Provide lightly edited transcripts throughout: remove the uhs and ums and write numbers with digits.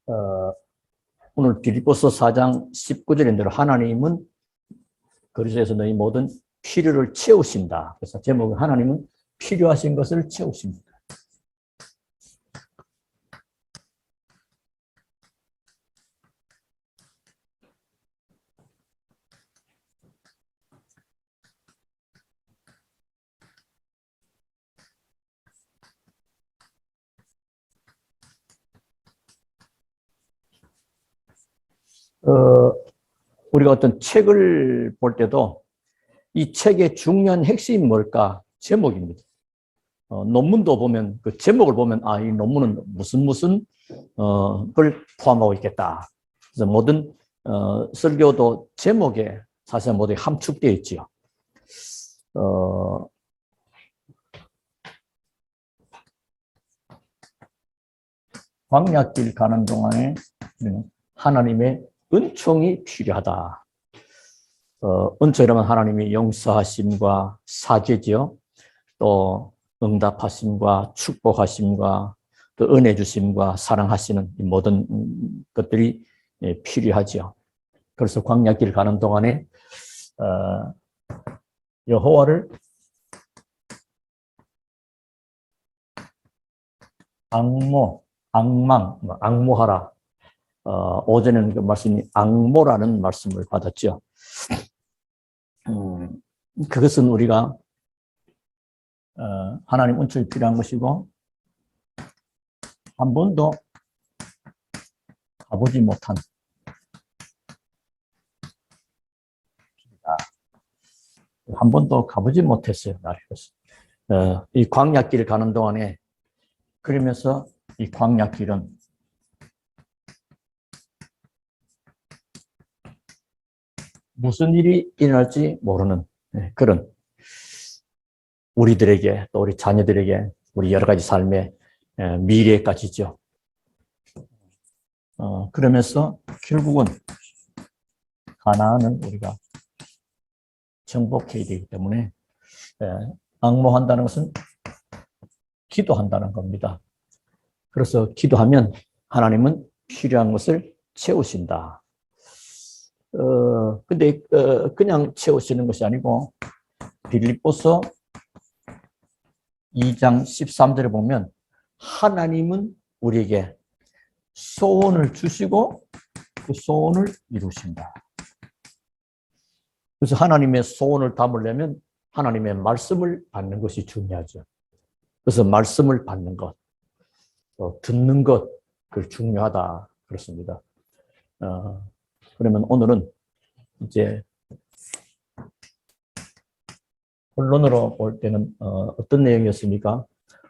어, 오늘 빌립보서 4장 19절인대로 하나님은 그리스도에서 너희 모든 필요를 채우신다. 그래서 제목은 하나님은 필요하신 것을 채우십니다. 우리가 어떤 책을 볼 때도 이 책의 중요한 핵심이 뭘까? 제목입니다. 논문도 보면 그 제목을 보면 이 논문은 무슨 걸 포함하고 있겠다. 그래서 모든 설교도 제목에 사실 모두 함축되어 있지요. 광야길 가는 동안에 하나님의 은총이 필요하다. 은총이라면 하나님의 용서하심과 사죄지요. 또 응답하심과 축복하심과 또 은혜 주심과 사랑하시는 모든 것들이 필요하죠. 그래서 광야길 가는 동안에 여호와를 앙모하라. 오전에는 그 말씀이 앙모라는 말씀을 받았죠. 그것은 우리가 하나님 은총이 필요한 것이고 한 번도 가보지 못한 한 번도 가보지 못했어요. 이 광야길 가는 동안에 그러면서 이 광야길은 무슨 일이 일어날지 모르는 그런 우리들에게 또 우리 자녀들에게 우리 여러 가지 삶의 미래까지죠. 그러면서 결국은 가나안은 우리가 정복해야 되기 때문에 앙모한다는 것은 기도한다는 겁니다. 그래서 기도하면 하나님은 필요한 것을 채우신다. 근데 그냥 채우시는 것이 아니고 빌립보서 2장 13절에 보면 하나님은 우리에게 소원을 주시고 그 소원을 이루신다. 그래서 하나님의 소원을 담으려면 하나님의 말씀을 받는 것이 중요하죠. 그래서 말씀을 받는 것, 듣는 것, 그 중요하다 그렇습니다. 그러면 오늘은 이제 본론으로 볼 때는 어떤 내용이었습니까?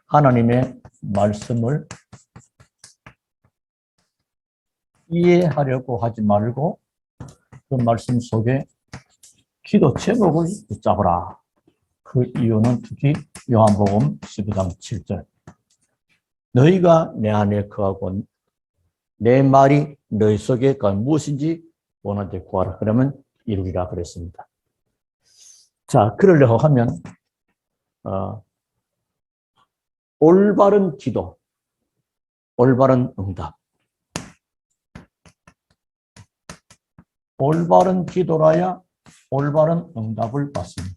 하나님의 말씀을 이해하려고 하지 말고 그 말씀 속에 기도 제목을 붙잡으라. 그 이유는 특히 요한복음 12장 7절. 너희가 내 안에 거하고 내 말이 너희 속에 거한 무엇인지 원하되 구하라. 그러면 이루리라 그랬습니다. 자, 그러려고 하면 올바른 기도, 올바른 응답. 올바른 기도라야 올바른 응답을 받습니다.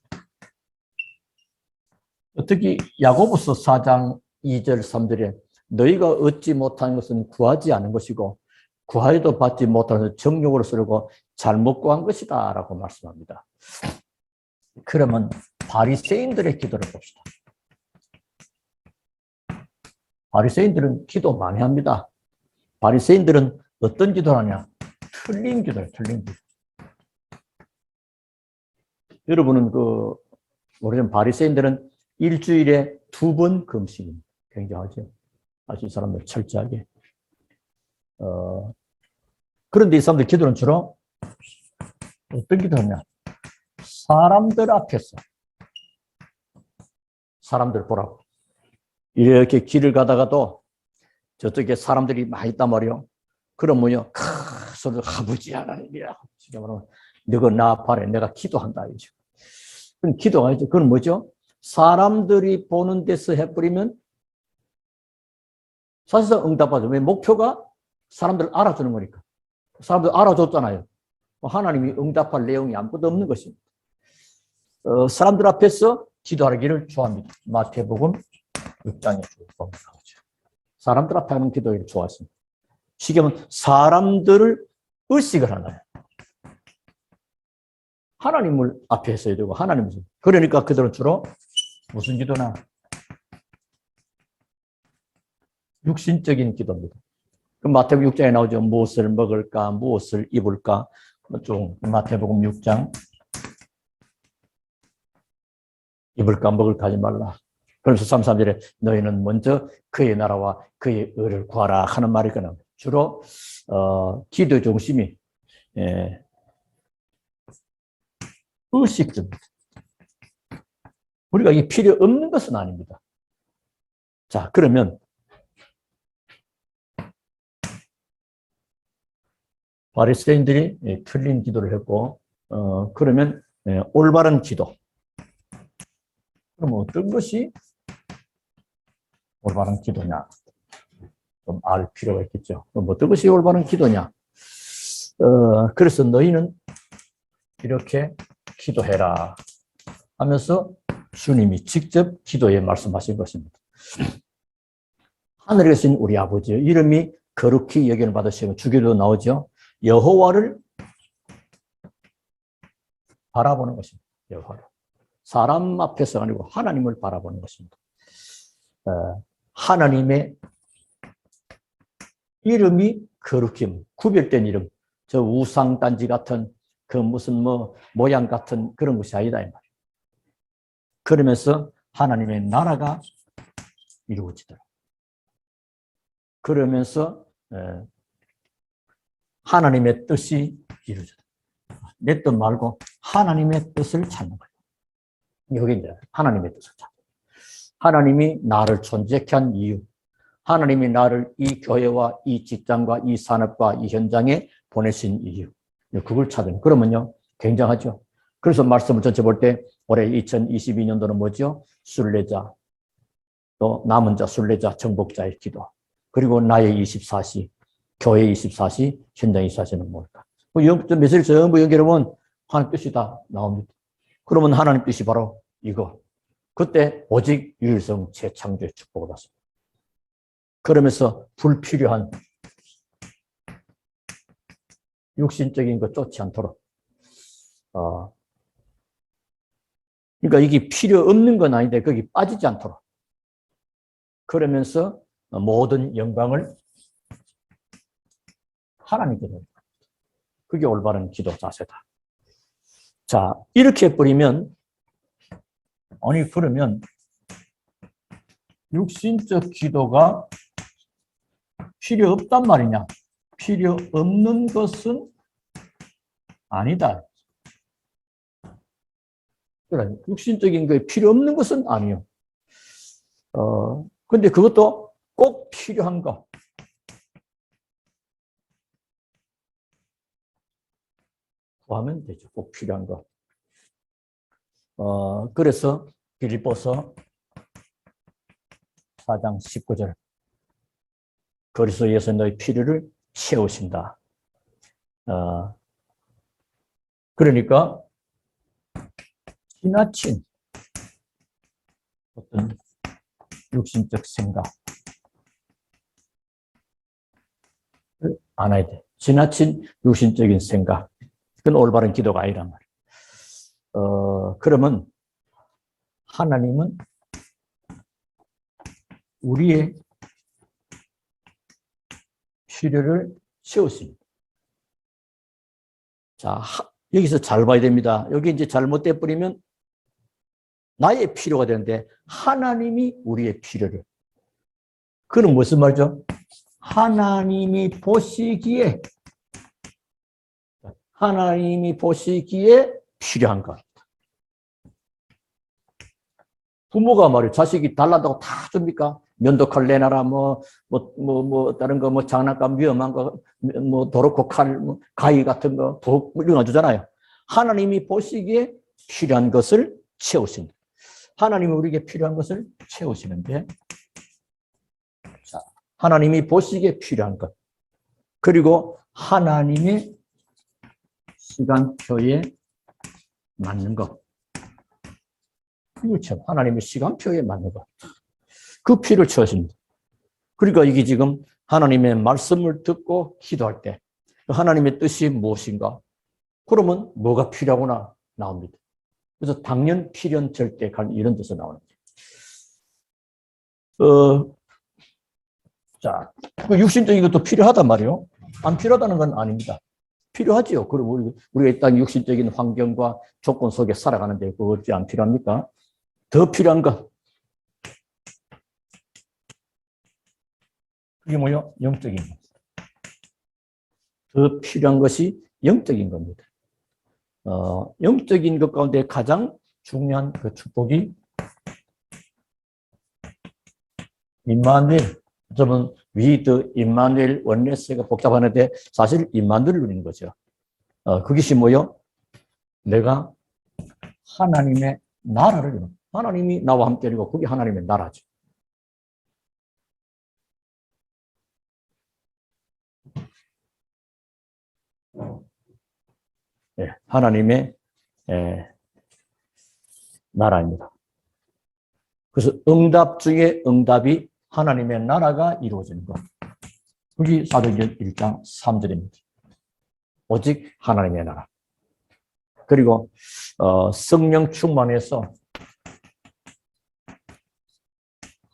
특히 야고보서 4장 2절 3절에 너희가 얻지 못한 것은 구하지 않은 것이고 구하여도 받지 못하는 정욕으로 쓰려고 잘못 구한 것이다 라고 말씀합니다. 그러면 바리새인들의 기도를 봅시다. 바리새인들은 기도 많이 합니다. 바리새인들은 어떤 기도를 하냐? 틀린 기도예요. 틀린 기도. 여러분은 모르지만 바리새인들은 일주일에 2번 금식입니다. 굉장하죠. 아주 이 사람들 철저하게. 그런데 이 사람들 기도는 주로 어떤 기도를 하냐? 사람들 앞에서 사람들 보라고. 이렇게 길을 가다가도 저쪽에 사람들이 많이 있단 말이요. 그러면요, 크 소리로 아버지 하나님이라고. 지금 말하면 너가 나 앞에 내가 기도한다. 이죠. 그럼 기도가 있죠. 그건 뭐죠? 사람들이 보는 데서 해버리면 사실상 응답하죠. 왜? 목표가 사람들 알아주는 거니까. 사람들 알아줬잖아요. 하나님이 응답할 내용이 아무것도 없는 것입니다. 사람들 앞에서 기도하기를 좋아합니다. 마태복음 6장에 보면 나오죠. 사람들 앞에 하는 기도를 좋아했습니다. 쉽게 말하면 사람들을 의식을 하나요. 하나님을 앞에 했어야 되고 하나님을. 그러니까 그들은 주로 무슨 기도나 육신적인 기도입니다. 그 마태복음 6장에 나오죠. 무엇을 먹을까, 무엇을 입을까. 좀 마태복음 6장 입을까 먹을까 하지 말라. 그래서 33절에 너희는 먼저 그의 나라와 그의 의를 구하라 하는 말이 그는 주로 기도 중심이 의식적입니다. 우리가 이게 필요 없는 것은 아닙니다. 자, 그러면 바리새인들이 틀린 기도를 했고, 그러면 올바른 기도. 그럼 어떤 것이 올바른 기도냐? 좀 알 필요가 있겠죠. 그럼 어떤 것이 올바른 기도냐? 그래서 너희는 이렇게 기도해라 하면서 주님이 직접 기도에 말씀하신 것입니다. 하늘에 계신 우리 아버지의 이름이 거룩히 여김을 받으시고 주기도 나오죠. 여호와를 바라보는 것입니다. 여호와를. 사람 앞에서 아니고 하나님을 바라보는 것입니다. 하나님의 이름이 거룩히 구별된 이름, 저 우상단지 같은 그 무슨 모양 같은 그런 것이 아니다 이 말이에요. 그러면서 하나님의 나라가 이루어지더라. 그러면서 하나님의 뜻이 이루어지더라. 내 뜻 말고 하나님의 뜻을 찾는 거예요. 여기 이제 하나님의 뜻을 찾는 거예요. 하나님이 나를 존재케 한 이유, 하나님이 나를 이 교회와 이 직장과 이 산업과 이 현장에 보내신 이유, 그걸 찾으면 그러면요 굉장하죠. 그래서 말씀을 전체 볼 때 올해 2022년도는 뭐죠? 순례자, 또 남은 자, 순례자, 정복자의 기도, 그리고 나의 24시, 교회 24시, 현장 24시는 뭘까? 메시지 전부 연결해보면 하나님 뜻이 다 나옵니다. 그러면 하나님 뜻이 바로 이거. 그때 오직 유일성 재창조의 축복을 받습니다. 그러면서 불필요한 육신적인 거 쫓지 않도록. 그러니까 이게 필요 없는 건 아닌데 거기 빠지지 않도록. 그러면서 모든 영광을 하나님께 드립니다. 그게 올바른 기도 자세다. 자, 이렇게 해버리면, 아니, 그러면 육신적 기도가 필요 없단 말이냐? 필요 없는 것은 아니다. 그래, 육신적인 게 필요 없는 것은 아니요. 근데 그것도 꼭 필요한 거. 구하면 되죠. 꼭 필요한 거. 그래서 빌립보서 4장 19절. 그리스도에서 너희 필요를 채우신다. 그러니까 지나친 어떤 육신적 생각 안 해야 돼. 지나친 육신적인 생각. 그건 올바른 기도가 아니란 말이에요. 그러면 하나님은 우리의 필요를 채우십니다. 자, 여기서 잘 봐야 됩니다. 여기 이제 잘못돼 버리면 나의 필요가 되는데 하나님이 우리의 필요를. 그건 무슨 말이죠? 하나님이 보시기에 필요한 것. 부모가 말이에요. 자식이 달란다고 다 줍니까? 면도칼 내놔라, 다른 거, 장난감 위험한 거, 도로코 칼, 가위 같은 거, 이런 거 주잖아요. 하나님이 보시기에 필요한 것을 채우십니다. 하나님이 우리에게 필요한 것을 채우시는데, 자, 하나님이 보시기에 필요한 것. 그리고 하나님의 시간표에 맞는 것. 그렇죠. 하나님의 시간표에 맞는 것. 그 피를 채우십니다. 그러니까 이게 지금 하나님의 말씀을 듣고 기도할 때 하나님의 뜻이 무엇인가? 그러면 뭐가 필요하구나 나옵니다. 그래서 당연, 필연, 절대, 간 이런 뜻이 나오는 거예요. 자, 그 육신적인 것도 필요하단 말이에요. 안 필요하다는 건 아닙니다. 필요하지요. 그리고 우리가 이 땅 육신적인 환경과 조건 속에 살아가는데 그거 어찌 안 필요합니까? 더 필요한 것. 그게 뭐요? 영적인 것. 더 필요한 것이 영적인 겁니다. 영적인 것 가운데 가장 중요한 그 축복이 임마누엘. 저는 위드 임마누엘 원네스가 복잡하는데 사실 임마누엘을 누리는 거죠. 그것이 뭐요? 내가 하나님의 나라를 이루는, 하나님이 나와 함께 이루고 그게 하나님의 나라죠. 네, 하나님의 나라입니다. 그래서 응답 중에 응답이 하나님의 나라가 이루어지는 것. 그게 사도행전 1장 3절입니다. 오직 하나님의 나라. 그리고 성령 충만해서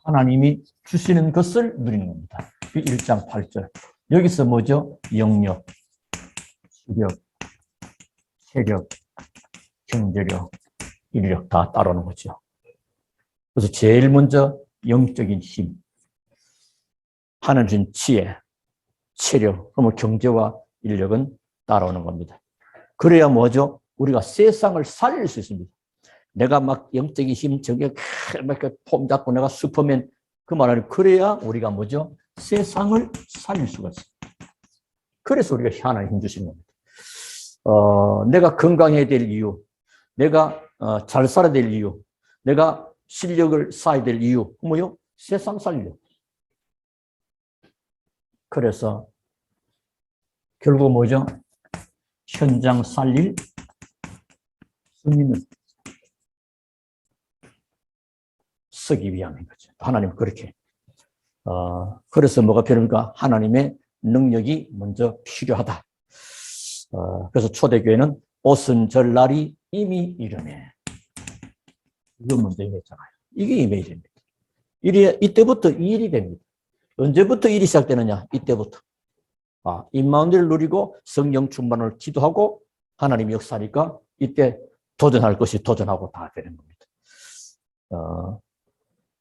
하나님이 주시는 것을 누리는 겁니다. 1장 8절. 여기서 뭐죠? 영력, 수력, 체력, 경제력, 인력 다 따라오는 거죠. 그래서 제일 먼저 영적인 힘, 하나님 준 지혜, 체력, 그러면 경제와 인력은 따라오는 겁니다. 그래야 뭐죠? 우리가 세상을 살릴 수 있습니다. 내가 막 영적인 힘, 저게 막 폼 잡고 내가 슈퍼맨 그 말하는 그래야 우리가 뭐죠? 세상을 살릴 수가 있어요. 그래서 우리가 하나님 힘 주시는 겁니다. 내가 건강해야 될 이유, 내가 잘 살아야 될 이유, 내가 실력을 쌓아야 될 이유, 뭐요? 세상 살려. 그래서 결국 뭐죠? 현장 살릴 승리는 쓰기 위함인 거죠. 하나님 그렇게. 그래서 뭐가 필요합니까? 하나님의 능력이 먼저 필요하다. 그래서 초대교회는 오순절날이 이미 이르네. 이거 먼저 임했잖아요. 이게 임해야 됩니다. 이때부터 일이 됩니다. 언제부터 일이 시작되느냐? 이때부터. 임마누엘을 누리고 성령 충만을 기도하고 하나님이 역사하니까 이때 도전할 것이 도전하고 다 되는 겁니다.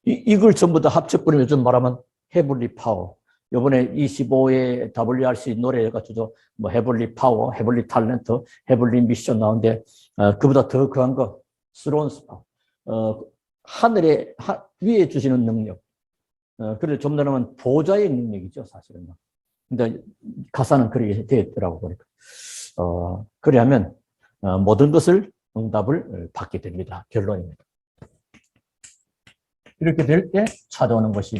이걸 전부 다 합쳐버리면 요즘 말하면 헤블리 파워. 이번에 25회 WRC 노래가 주죠. 뭐 헤블리 파워, 헤블리 탤런트, 헤블리 미션 나오는데 그보다 더 그한 거 스론스 파워. 하늘에 위에 주시는 능력. 그래서 좀 더 나면 보좌의 능력이죠, 사실은. 근데 가사는 그렇게 되었더라고 보니까. 그래 하면 모든 것을 응답을 받게 됩니다. 결론입니다. 이렇게 될 때 찾아오는 것이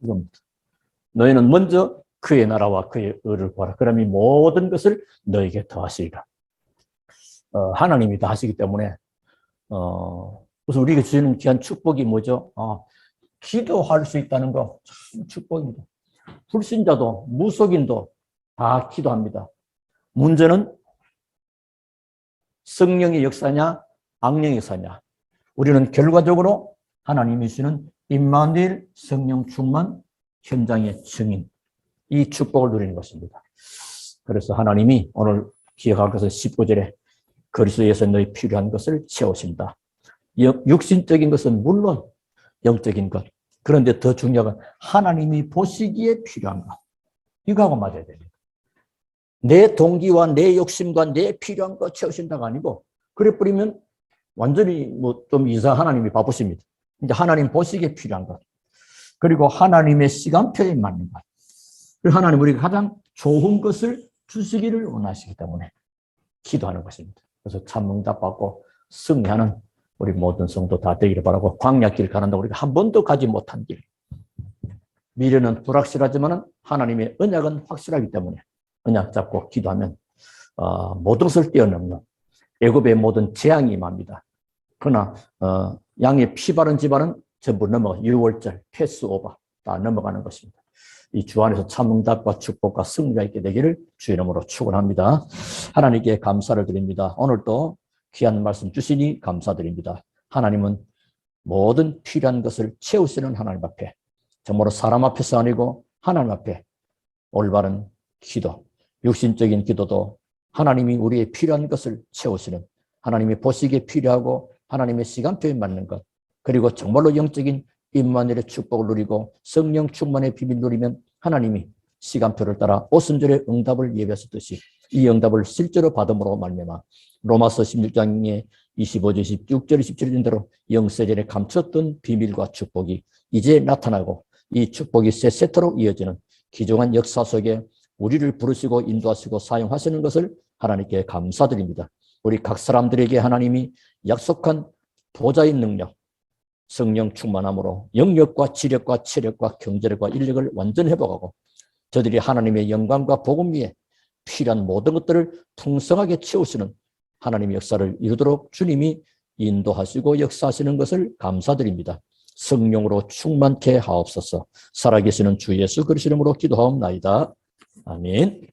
이겁니다. 너희는 먼저 그의 나라와 그의 의를 구하라. 그럼 이 모든 것을 너에게 더하시리라. 하나님이 다 하시기 때문에 그래서 우리에게 주시는 귀한 축복이 뭐죠? 기도할 수 있다는 거 참 축복입니다. 불신자도 무속인도 다 기도합니다. 문제는 성령의 역사냐 악령의 역사냐. 우리는 결과적으로 하나님이 주시는 임마누엘 성령 충만 현장의 증인, 이 축복을 누리는 것입니다. 그래서 하나님이 오늘 기억할 것은 19절에 그리스도에서 너희 필요한 것을 채우신다. 육신적인 것은 물론 영적인 것. 그런데 더 중요한 건 하나님이 보시기에 필요한 것. 이거하고 맞아야 됩니다. 내 동기와 내 욕심과 내 필요한 것 채우신다가 아니고 그래 버리면 완전히 뭐 좀 하나님이 바쁘십니다. 이제 하나님 보시기에 필요한 것. 그리고 하나님의 시간표에 맞는 것. 그리고 하나님 우리가 가장 좋은 것을 주시기를 원하시기 때문에 기도하는 것입니다. 그래서 참 응답받고 승리하는 우리 모든 성도 다 되기를 바라고 광야길 가는데 우리가 한 번도 가지 못한 길 미래는 불확실하지만 하나님의 언약은 확실하기 때문에 언약 잡고 기도하면 모든 것을 뛰어넘는 애굽의 모든 재앙이 임합니다. 그러나 양의 피 바른 집안은 전부 넘어가 6월절 패스오버 다 넘어가는 것입니다. 이 주 안에서 참 응답과 축복과 승리가 있게 되기를 주의 이름으로 축원합니다. 하나님께 감사를 드립니다. 오늘도 귀한 말씀 주시니 감사드립니다. 하나님은 모든 필요한 것을 채우시는 하나님 앞에 정말로 사람 앞에서 아니고 하나님 앞에 올바른 기도, 육신적인 기도도 하나님이 우리의 필요한 것을 채우시는 하나님이 보시기에 필요하고 하나님의 시간표에 맞는 것 그리고 정말로 영적인 임마누엘의 축복을 누리고 성령 충만의 비밀 누리면 하나님이 시간표를 따라 오순절의 응답을 예배하셨듯이 이 응답을 실제로 받음으로 말미암아 로마서 16장의 25절, 26절, 27절 대로 영세전에 감췄던 비밀과 축복이 이제 나타나고 이 축복이 새 세트로 이어지는 귀중한 역사 속에 우리를 부르시고 인도하시고 사용하시는 것을 하나님께 감사드립니다. 우리 각 사람들에게 하나님이 약속한 보좌의 능력, 성령 충만함으로 영력과 지력과 체력과 경제력과 인력을 완전히 회복하고 저들이 하나님의 영광과 복음 위에 필요한 모든 것들을 풍성하게 채우시는 하나님의 역사를 이루도록 주님이 인도하시고 역사하시는 것을 감사드립니다. 성령으로 충만케 하옵소서. 살아계시는 주 예수 그리스도 이름으로 기도하옵나이다. 아멘.